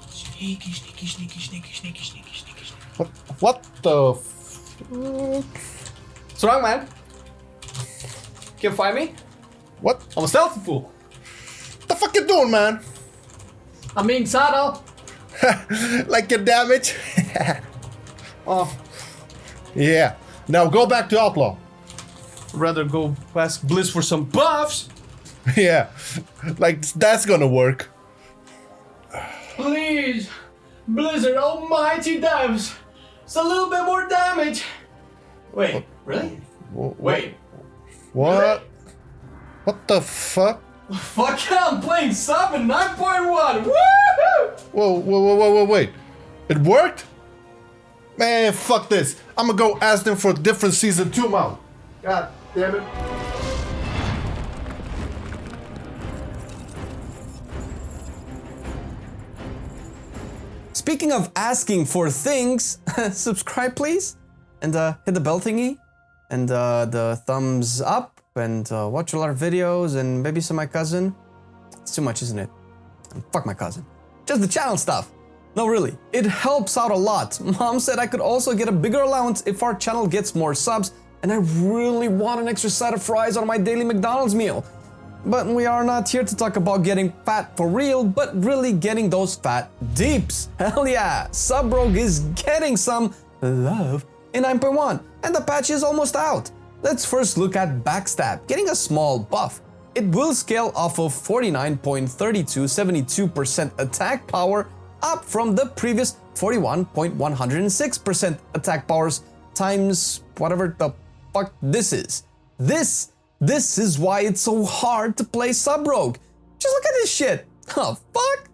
Sneaky, sneaky, sneaky, sneaky, sneaky, sneaky, sneaky, sneaky. What the fuck? What's wrong, man? Can't find me? What? I'm a stealthy fool. What the fuck you doing, man? I'm being subtle. Like your damage? Oh, Yeah. Now go back to Outlaw. I'd rather go ask Blizz for some buffs. Yeah. Like, that's gonna work. Please, Blizzard, almighty devs, it's a little bit more damage. Wait, really? Wait, What? Really? What the fuck? fuck yeah, I'm playing sub in 9.1. Woohoo! Whoa, wait. It worked? Man, fuck this. I'm gonna go ask them for a different season 2 mount. God damn it. Speaking of asking for things, subscribe please, and hit the bell thingy, and the thumbs up, and watch a lot of videos, and maybe some of my cousin. It's too much, isn't it? And fuck my cousin. Just the channel stuff. No, really, it helps out a lot. Mom said I could also get a bigger allowance if our channel gets more subs, and I really want an extra side of fries on my daily McDonald's meal. But we are not here to talk about getting fat for real, but really getting those fat deeps. Hell yeah, Sub-Rogue is getting some love in 9.1, and the patch is almost out. Let's first look at Backstab, getting a small buff. It will scale off of 49.3272% attack power, up from the previous 41.106% attack powers times whatever the fuck this is. This is why it's so hard to play Sub-Rogue. Just look at this shit. Oh, fuck.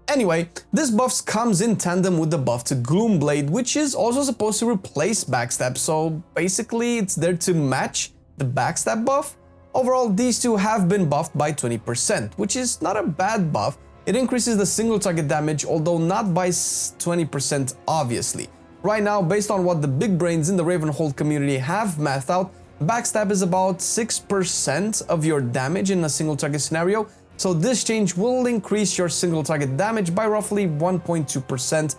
Anyway, this buff comes in tandem with the buff to Gloomblade, which is also supposed to replace Backstab, so basically it's there to match the Backstab buff. Overall, these two have been buffed by 20%, which is not a bad buff. It increases the single target damage, although not by 20% obviously. Right now, based on what the big brains in the Ravenhold community have mathed out, Backstab is about 6% of your damage in a single target scenario, so this change will increase your single target damage by roughly 1.2%,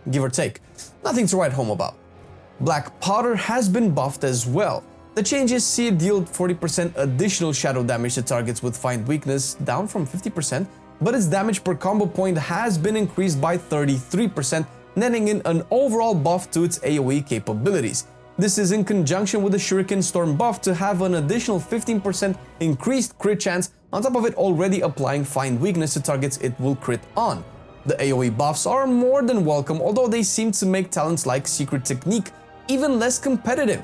give or take. Nothing to write home about. Black Powder has been buffed as well. The changes see it deal 40% additional shadow damage to targets with Find Weakness, down from 50%, but its damage per combo point has been increased by 33%, netting in an overall buff to its AoE capabilities. This is in conjunction with the Shuriken Storm buff to have an additional 15% increased crit chance, on top of it already applying Find Weakness to targets it will crit on. The AoE buffs are more than welcome, although they seem to make talents like Secret Technique even less competitive.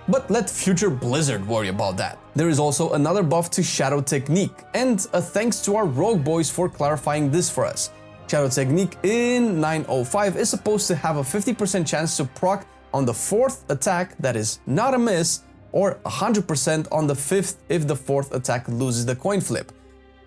But let future Blizzard worry about that. There is also another buff to Shadow Technique, and a thanks to our Rogue boys for clarifying this for us. Shadow Technique in 9.05 is supposed to have a 50% chance to proc on the 4th attack that is not a miss, or 100% on the 5th if the 4th attack loses the coin flip.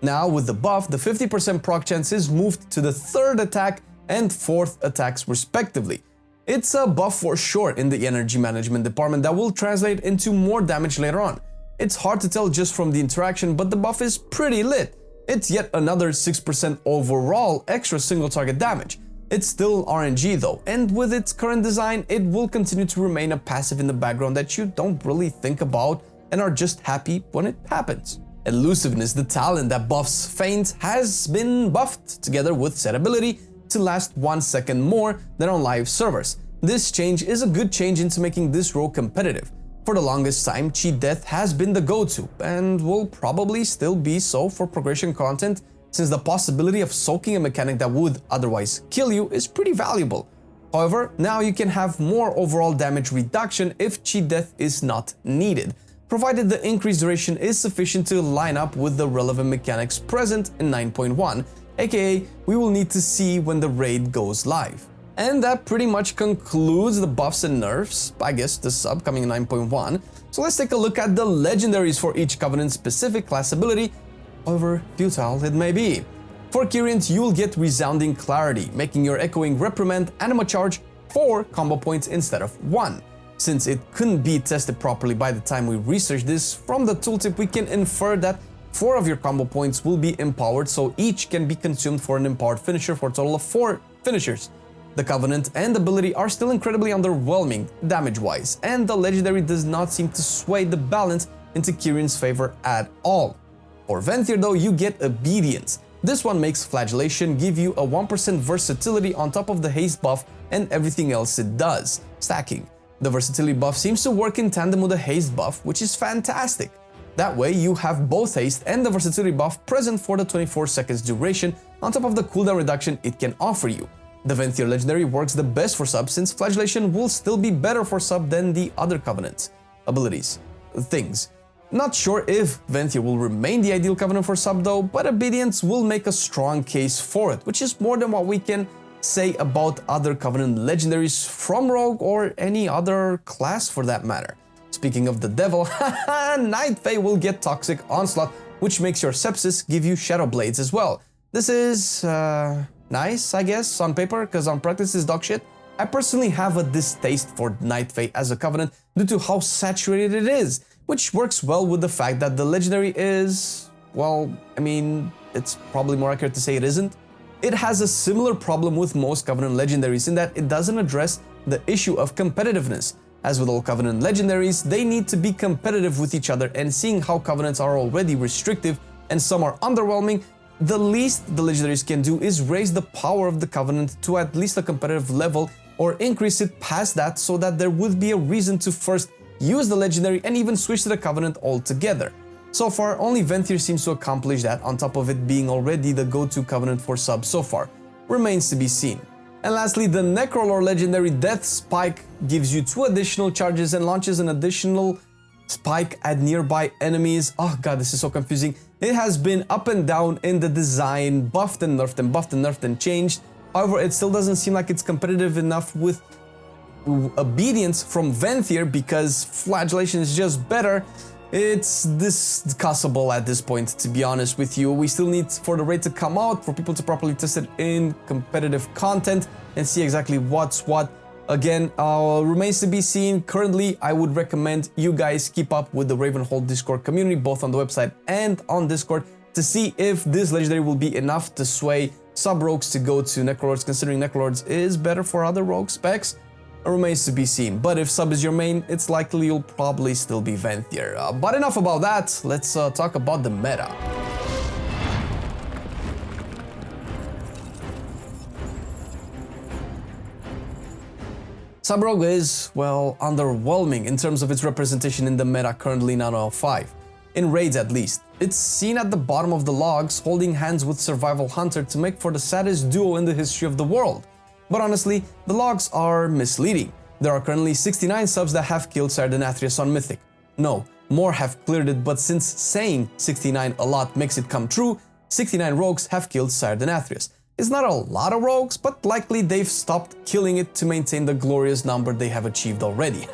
Now with the buff, the 50% proc chance is moved to the 3rd attack and 4th attacks respectively. It's a buff for sure in the energy management department that will translate into more damage later on. It's hard to tell just from the interaction, but the buff is pretty lit. It's yet another 6% overall extra single target damage. It's still RNG though, and with its current design, it will continue to remain a passive in the background that you don't really think about and are just happy when it happens. Elusiveness, the talent that buffs Feint, has been buffed together with set ability to last 1 second more than on live servers. This change is a good change into making this role competitive. For the longest time, cheat death has been the go-to, and will probably still be so for progression content, since the possibility of soaking a mechanic that would otherwise kill you is pretty valuable. However, now you can have more overall damage reduction if cheat death is not needed, provided the increased duration is sufficient to line up with the relevant mechanics present in 9.1, aka we will need to see when the raid goes live. And that pretty much concludes the buffs and nerfs, I guess the sub coming in 9.1. So let's take a look at the legendaries for each Covenant specific class ability, however futile it may be. For Kyrians, you'll get Resounding Clarity, making your Echoing Reprimand Anima Charge 4 combo points instead of 1. Since it couldn't be tested properly by the time we researched this, from the tooltip we can infer that 4 of your combo points will be empowered, so each can be consumed for an empowered finisher for a total of 4 finishers. The Covenant and ability are still incredibly underwhelming damage-wise, and the legendary does not seem to sway the balance into Kirian's favor at all. For Venthyr though, you get Obedience. This one makes Flagellation give you a 1% versatility on top of the haste buff and everything else it does, stacking. The versatility buff seems to work in tandem with the haste buff, which is fantastic. That way you have both haste and the versatility buff present for the 24 seconds duration on top of the cooldown reduction it can offer you. The Venthyr legendary works the best for sub since Flagellation will still be better for sub than the other Covenant abilities, things. Not sure if Venthyr will remain the ideal Covenant for sub though, but Obedience will make a strong case for it, which is more than what we can say about other Covenant legendaries from Rogue or any other class for that matter. Speaking of the devil, Night Fae will get Toxic Onslaught, which makes your Sepsis give you Shadow Blades as well. This is nice, I guess, on paper, because on practice is dog shit. I personally have a distaste for Night Fae as a Covenant due to how saturated it is, which works well with the fact that the legendary is, well, I mean, it's probably more accurate to say it isn't. It has a similar problem with most Covenant legendaries in that it doesn't address the issue of competitiveness. As with all Covenant legendaries, they need to be competitive with each other, and seeing how Covenants are already restrictive and some are underwhelming, the least the legendaries can do is raise the power of the Covenant to at least a competitive level or increase it past that so that there would be a reason to first use the legendary and even switch to the Covenant altogether. So far, only Venthyr seems to accomplish that on top of it being already the go-to Covenant for sub so far. Remains to be seen. And lastly, the Necrolord legendary Death Spike gives you 2 additional charges and launches an additional spike at nearby enemies. Oh god, this is so confusing. It has been up and down in the design, buffed and nerfed and buffed and nerfed and changed. However, it still doesn't seem like it's competitive enough with Obedience from Venthyr because Flagellation is just better. It's discussable at this point, to be honest with you. We still need for the raid to come out, for people to properly test it in competitive content and see exactly what's what. Again, remains to be seen. Currently, I would recommend you guys keep up with the Ravenhold Discord community, both on the website and on Discord, to see if this legendary will be enough to sway sub-rogues to go to Necrolords, considering Necrolords is better for other rogue specs. Remains to be seen, but if sub is your main, it's likely you'll probably still be Venthyr. But enough about that, let's talk about the meta. Sub-rogue is, well, underwhelming in terms of its representation in the meta currently in 9.05. In raids at least. It's seen at the bottom of the logs, holding hands with Survival Hunter to make for the saddest duo in the history of the world. But honestly, the logs are misleading. There are currently 69 subs that have killed Sardenathrius on Mythic. No, more have cleared it, but since saying 69 a lot makes it come true, 69 rogues have killed Sardenathrius. It's not a lot of rogues, but likely they've stopped killing it to maintain the glorious number they have achieved already.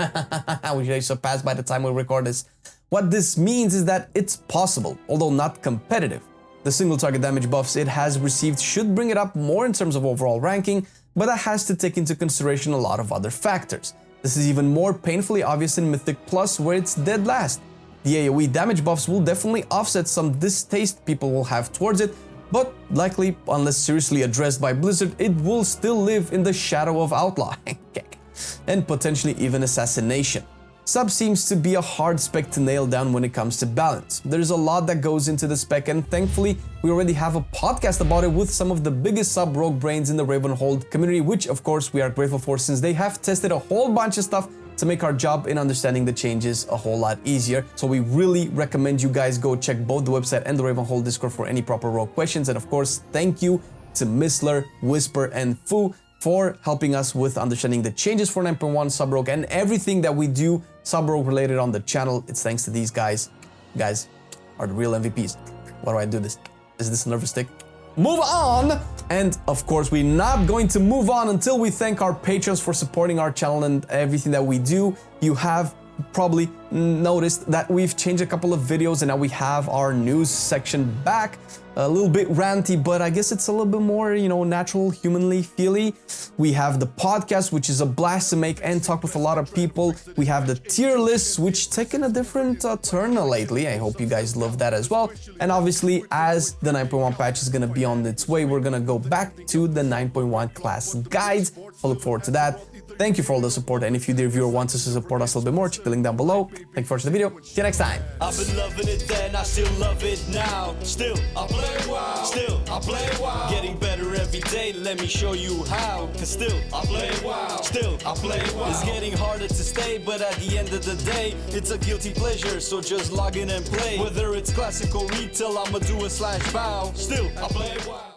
Which they surpassed by the time we record this. What this means is that it's possible, although not competitive. The single target damage buffs it has received should bring it up more in terms of overall ranking, but that has to take into consideration a lot of other factors. This is even more painfully obvious in Mythic Plus, where it's dead last. The AoE damage buffs will definitely offset some distaste people will have towards it, but likely, unless seriously addressed by Blizzard, it will still live in the shadow of Outlaw and potentially even Assassination. Sub seems to be a hard spec to nail down when it comes to balance. There's a lot that goes into the spec, and thankfully we already have a podcast about it with some of the biggest sub rogue brains in the Ravenhold community, which of course we are grateful for since they have tested a whole bunch of stuff to make our job in understanding the changes a whole lot easier. So we really recommend you guys go check both the website and the Ravenhold Discord for any proper rogue questions. And of course, thank you to Missler, Whisper, and Fu for helping us with understanding the changes for 9.1 sub-rogue and everything that we do sub-rogue related on the channel. It's thanks to these guys. You guys are the real MVPs. Why do I do this? Is this a nervous stick? Move on! And of course, we're not going to move on until we thank our patrons for supporting our channel and everything that we do. You have probably noticed that we've changed a couple of videos and now we have our news section back. A little bit ranty, but I guess it's a little bit more, you know, natural, humanly feely. We have the podcast, which is a blast to make and talk with a lot of people. We have the tier lists, which taken a different turn lately. I hope you guys love that as well. And obviously, as the 9.1 patch is gonna be on its way, we're gonna go back to the 9.1 class guides. I look forward to that. Thank you for all the support, and if you, dear viewer, want us to support us a little bit more, check the link down below. Thank you for watching the video. See you next time. I've been loving it then, I still love it now. Still, I play WoW. Still, I play WoW. Getting better every day, let me show you how. Cause still, I play WoW. Still, I play WoW. It's getting harder to stay, but at the end of the day, it's a guilty pleasure, so just log in and play. Whether it's classic or retail, I'ma do a /bow. Still, I play WoW.